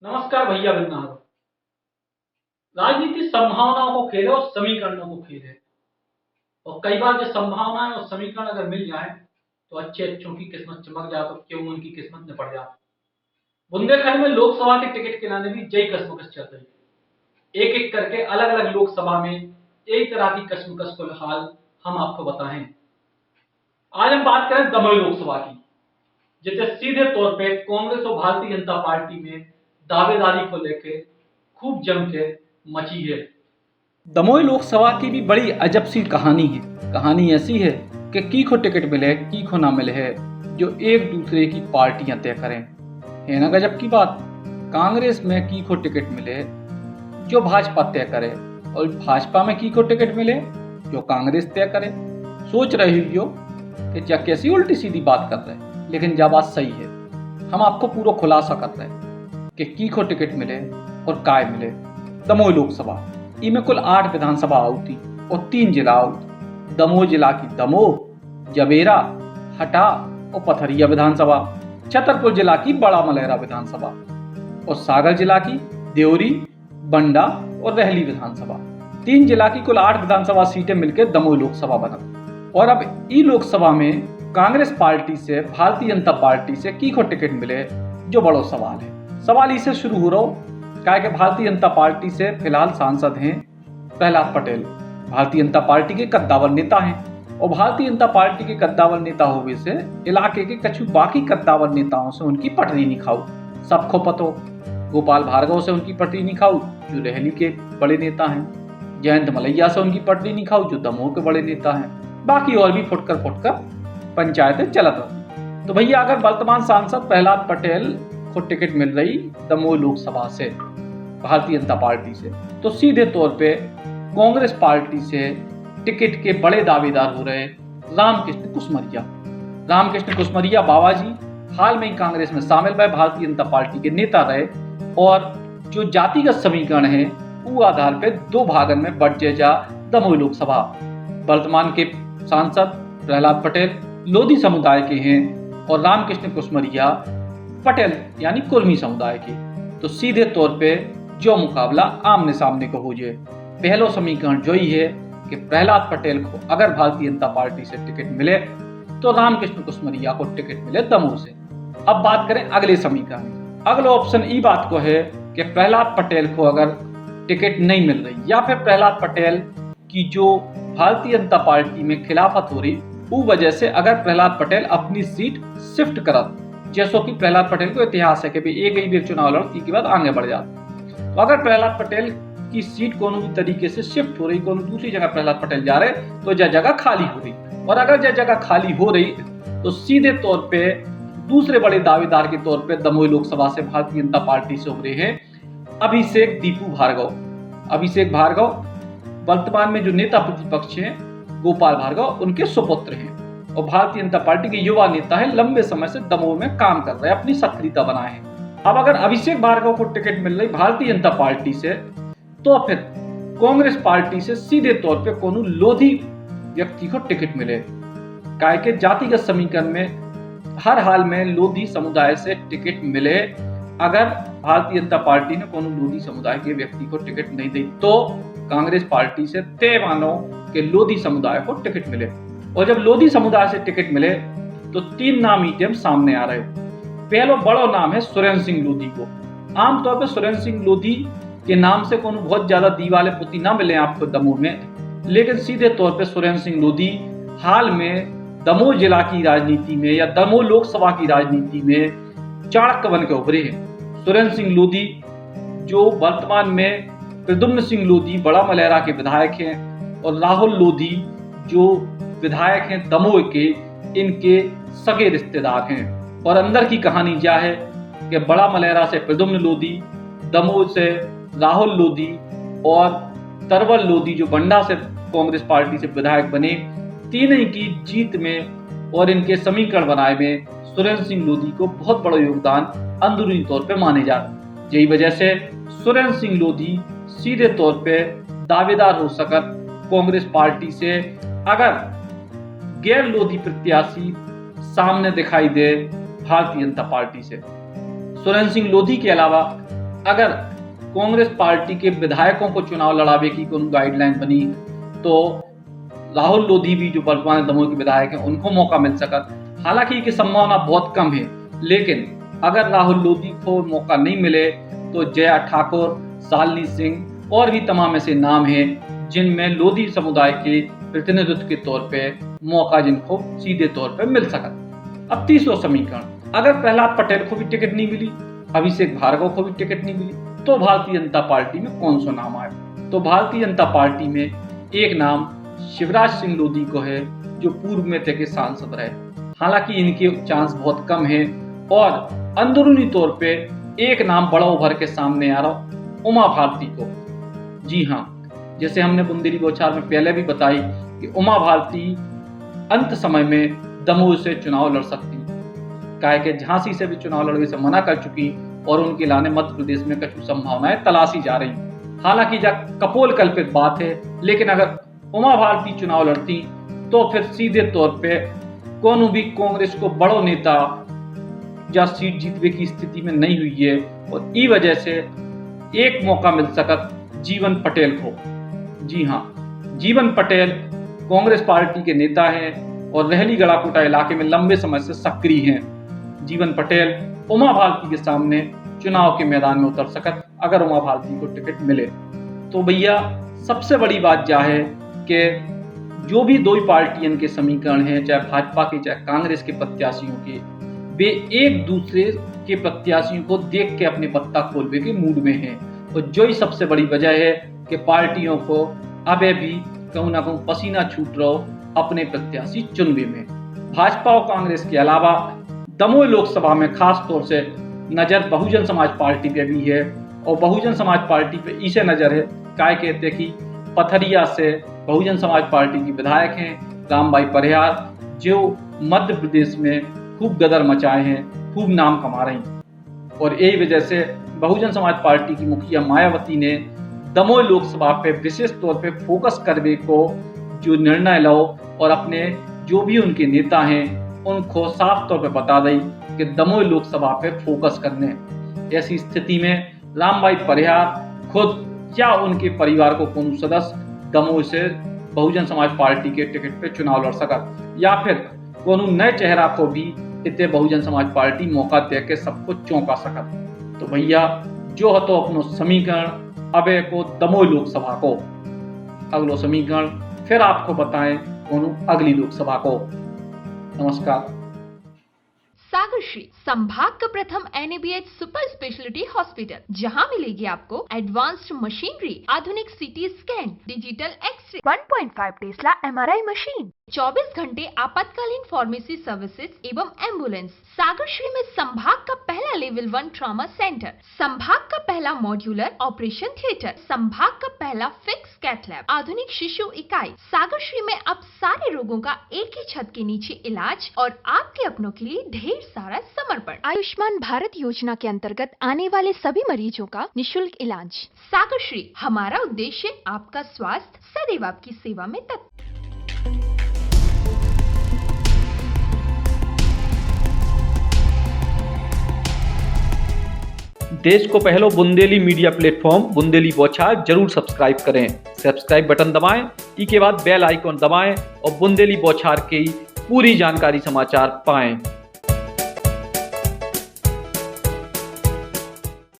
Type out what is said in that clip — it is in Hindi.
नमस्कार भैया बिन्ना। राजनीति संभावनाओं को खेल है और समीकरणों को खेल है। और कई बार जो संभावनाएं और समीकरण अगर मिल जाए तो अच्छे अच्छों की किस्मत चमक जाए, तो क्यों उनकी किस्मत निपट जाए। बुंदेलखंड में लोकसभा के टिकट के लाने भी जय कश्मकश चल रही है। एक एक करके अलग अलग लोकसभा में एक तरह की कश्मकश को हाल हम आपको बताएं। आज हम बात करें दमोह लोकसभा की, जिसे सीधे तौर पे कांग्रेस और भारतीय जनता पार्टी में दावेदारी को लेकर खूब जम के मची है। दमोह लोकसभा की भी बड़ी अजब सी कहानी है। कहानी ऐसी है कि की को टिकट मिले की को ना मिले है, जो एक दूसरे की पार्टियां तय करें। है ना गजब की बात। कांग्रेस में की को टिकट मिले जो भाजपा तय करे, और भाजपा में की को टिकट मिले जो कांग्रेस तय करे। सोच रही हो कि क्या कैसी उल्टी सीधी बात कर रहे हैं, लेकिन जब बात सही है। हम आपको पूरा खुलासा कर रहे हैं कि की को टिकट मिले और काय मिले। दमोह लोकसभा इनमें कुल 8 विधानसभा आउती और 3 जिला आउत। दमोह जिला की दमोह, जबेरा, हटा और पथरिया विधानसभा, छतरपुर जिला की बड़ा मलहरा विधानसभा और सागर जिला की देवरी, बंडा और रहली विधानसभा। 3 जिला की कुल 8 विधानसभा सीटें मिलकर दमोह लोकसभा बना। और अब ई लोकसभा में कांग्रेस पार्टी से भारतीय जनता पार्टी से की को टिकट मिले, जो बड़ो सवाल है। सवाल इसे शुरू हो रहा क्या कि भारतीय जनता पार्टी से फिलहाल सांसद हैं प्रहलाद पटेल। भारतीय जनता पार्टी के कद्दावर नेता हैं, और भारतीय जनता पार्टी के कद्दावर नेता होने से इलाके के कछु बाकी कद्दावर नेताओं से उनकी पटरी नहीं खाऊ। सबको पतो गोपाल भार्गव से उनकी पटरी नहीं खाऊ, जो रहली के बड़े नेता हैं। जयंत मलैया से उनकी पटरी नहीं खाऊ, जो दमोह के बड़े नेता हैं। बाकी और भी फुटकर पंचायतें चलत रही। तो भैया, अगर वर्तमान सांसद प्रहलाद पटेल को टिकट मिल रही दमोह लोकसभा से भारतीय जनता पार्टी से, तो सीधे तौर पे कांग्रेस पार्टी से टिकट के बड़े दावेदार हो रहे रामकृष्ण कुसमरिया। रामकृष्ण कुसमरिया बाबा जी हाल में ही कांग्रेस में शामिल हुए, भारतीय जनता पार्टी के नेता रहे, और जो जातिगत समीकरण है वो आधार पे 2 भागन में बढ़ जा दमोह लोकसभा। वर्तमान के सांसद प्रहलाद पटेल लोधी समुदाय के हैं और रामकृष्ण कुसमरिया पटेल यानी कुर्मी समुदाय के। तो सीधे तौर पे जो मुकाबला आमने सामने को हो जाए। पहलो समीकरण जो ही है कि प्रहलाद पटेल को अगर भारतीय जनता पार्टी से टिकट मिले तो रामकृष्ण कुसमरिया को टिकट मिले दमोह से। अब बात करें अगले समीकरण। अगला ऑप्शन ई बात को है कि प्रहलाद पटेल को अगर टिकट नहीं मिल रही, या फिर प्रहलाद पटेल की जो भारतीय जनता पार्टी में खिलाफत हो रही वो वजह से अगर प्रहलाद पटेल अपनी सीट शिफ्ट करत, जैसो कि प्रहलाद पटेल को इतिहास है कि भी एक ही बार चुनाव लड़ती के बाद आगे बढ़ जाता। तो अगर प्रहलाद पटेल की सीट कोनो भी तरीके से शिफ्ट हो रही, कोनो दूसरी जगह प्रहलाद पटेल जा रहे, तो यह जगह खाली हो रही। और अगर यह जगह खाली हो रही तो सीधे तौर पे दूसरे बड़े दावेदार के तौर पे दमोह लोकसभा से भारतीय जनता पार्टी से उभरे हैं अभिषेक दीपू भार्गव। अभिषेक भार्गव वर्तमान में जो नेता प्रतिपक्ष हैं गोपाल भार्गव उनके सुपुत्र हैं, और भारतीय जनता पार्टी के युवा नेता है, लंबे समय से दमोह में काम कर रहे हैं, अपनी सक्रियता बनाए हैं। अब अगर अभिषेक भार्गव को टिकट मिल रही भारतीय जनता पार्टी से, तो फिर कांग्रेस पार्टी से सीधे तौर पे कोनो लोधी व्यक्ति को टिकट मिले। काहे के जातिगत समीकरण में हर हाल में लोधी समुदाय से टिकट मिले। अगर भारतीय जनता पार्टी ने कोनो लोधी समुदाय के व्यक्ति को टिकट नहीं दी तो कांग्रेस पार्टी से तय मानो कि लोधी समुदाय को टिकट मिले। और जब लोधी समुदाय से टिकट मिले तो 3 नाम इटम सामने आ रहे। पहलो बड़ो नाम है सुरेंद्र सिंह लोधी को। आमतौर पर सुरेंद्र सिंह लोधी के नाम से कोनो बहुत ज्यादा दीवाले पुती ना मिले आपको दमोह में, लेकिन सीधे तौर पे सुरेंद्र सिंह लोधी हाल में दमोह जिला की राजनीति में या दमोह लोकसभा की राजनीति में चाणक्य बन के उभरे हैं। सुरेंद्र सिंह लोधी जो वर्तमान में प्रद्युम्न सिंह लोधी बड़ा मलहरा के विधायक हैं, और राहुल लोधी जो विधायक हैं दमोह के, इनके सगे रिश्तेदार हैं। और अंदर की कहानी क्या है कि बड़ा मलहरा से प्रद्युम्न लोधी, दमोह से राहुल लोधी और तरवल लोधी जो बंडा से कांग्रेस पार्टी से विधायक बने, तीनों की जीत में और इनके समीकरण बनाए में सुरेंद्र सिंह लोधी को बहुत बड़ा योगदान अंदरूनी तौर पे माने जाते। यही वजह से सुरेंद्र सिंह लोधी सीधे तौर पे दावेदार हो सकत कांग्रेस पार्टी से, अगर गैर लोधी प्रत्याशी सामने दिखाई दे भारतीय जनता पार्टी से। सुरेंद्र सिंह लोधी के अलावा अगर कांग्रेस पार्टी के विधायकों को चुनाव लड़ावे की कोई गाइडलाइन बनी तो राहुल लोधी भी जो वर्तमान दमोह के विधायक हैं उनको मौका मिल सकता। हालांकि इसकी संभावना बहुत कम है, लेकिन अगर राहुल लोधी को मौका नहीं मिले तो जया ठाकुर, शालिनी सिंह और भी तमाम ऐसे नाम हैं जिनमें लोधी समुदाय के प्रतिनिधित्व के तौर पे मौका जिनको सीधे तौर पे मिल सकता। अब तीसरा समीकरण, अगर प्रहलाद पटेल को भी टिकट नहीं मिली, अभिषेक भार्गव को भी टिकट नहीं मिली, तो भारतीय जनता पार्टी में कौन सा नाम आए? तो भारतीय जनता पार्टी में एक नाम शिवराज सिंह लोधी को है, जो पूर्व में थे के सांसद रहे। हालांकि इनके चांस बहुत कम है और अंदरूनी तौर पे एक नाम बड़ा उभर के सामने आ रहा, उमा भारती को। जी हाँ, जैसे हमने बुंदेली बौछार में पहले भी बताई कि उमा भारती अंत समय में दमोह से चुनाव लड़ सकती, काहे कि झांसी से भी चुनाव लड़ने से मना कर चुकी और उनके लाने मध्य प्रदेश में कुछ संभावनाएं तलाशी जा रही। हालांकि जब कपोल कल्पित बात है, लेकिन अगर उमा भारती चुनाव लड़ती तो फिर सीधे तौर पे कौन भी कांग्रेस को बड़ो नेता या सीट जीतने की स्थिति में नहीं हुई है और ई वजह से एक मौका मिल सकत जीवन पटेल को। जी हाँ, जीवन पटेल कांग्रेस पार्टी के नेता हैं और रहली गड़ाकोटा इलाके में लंबे समय से सक्रिय हैं। जीवन पटेल उमा भारती के सामने चुनाव के मैदान में उतर सकत अगर उमा भारती को टिकट मिले। तो भैया सबसे बड़ी बात यह है कि जो भी दो पार्टियों के समीकरण हैं, चाहे भाजपा के चाहे कांग्रेस के प्रत्याशियों के, वे एक दूसरे के प्रत्याशियों को देख के अपने पत्ता खोलने के मूड में हैं। और जो ही सबसे बड़ी वजह है कि पार्टियों को अबे भी कहूँ ना कहूँ पसीना छूट रहा हो अपने प्रत्याशी चुनने में। भाजपा और कांग्रेस के अलावा दमोह लोकसभा में खास तौर से नजर बहुजन समाज पार्टी पे भी है और बहुजन समाज पार्टी पे इसे नजर है काय कहते कि पथरिया से बहुजन समाज पार्टी की विधायक हैं रामबाई परिहार, जो मध्य प्रदेश में खूब गदर मचाए हैं, खूब नाम कमा रही हैं। और यही वजह से बहुजन समाज पार्टी की मुखिया मायावती ने दमोह लोकसभा पे विशेष तौर पे फोकस करने को जो निर्णय लो और अपने जो भी उनके नेता हैं उनको साफ तौर पे बता दी कि दमोह लोकसभा पे फोकस करने। ऐसी स्थिति में रामबाई परिहार खुद या उनके परिवार को कौन सदस्य दमोह से बहुजन समाज पार्टी के टिकट पे चुनाव लड़ सकत या फिर कौन नए चेहरा को भी इतने बहुजन समाज पार्टी मौका दे के सबको चौंका सकत। तो भैया जो है तो अपनो समीकरण अबे को दमोह लोकसभा को, अगलो समीकरण फिर आपको बताएं कौन अगली लोकसभा को। नमस्कार। सागरश्री संभाग का प्रथम NABH सुपर स्पेशलिटी हॉस्पिटल, जहां मिलेगी आपको एडवांस्ड मशीनरी, आधुनिक CT scan, digital x-ray, 1.5 tesla MRI machine, 24 घंटे आपातकालीन फार्मेसी सर्विसेज एवं एम्बुलेंस। सागरश्री में संभाग का पहला लेवल 1 ट्रॉमा सेंटर, संभाग का पहला मॉड्यूलर ऑपरेशन थिएटर, संभाग का पहला फिक्स कैथ लैब, आधुनिक शिशु इकाई। सागरश्री में अब सारे रोगों का एक ही छत के नीचे इलाज और आपके अपनों के लिए ढेर सारा समर्पण। आयुष्मान भारत योजना के अंतर्गत आने वाले सभी मरीजों का निशुल्क इलाज। सागरश्री, हमारा उद्देश्य आपका स्वास्थ्य, सदैव आपकी सेवा में तत्पर। देश को पहलो बुंदेली मीडिया प्लेटफॉर्म बुंदेली बौछार जरूर सब्सक्राइब करें। सब्सक्राइब बटन दबाएं, इसके बाद बेल आइकॉन दबाएं और बुंदेली बौछार की पूरी जानकारी समाचार पाएं।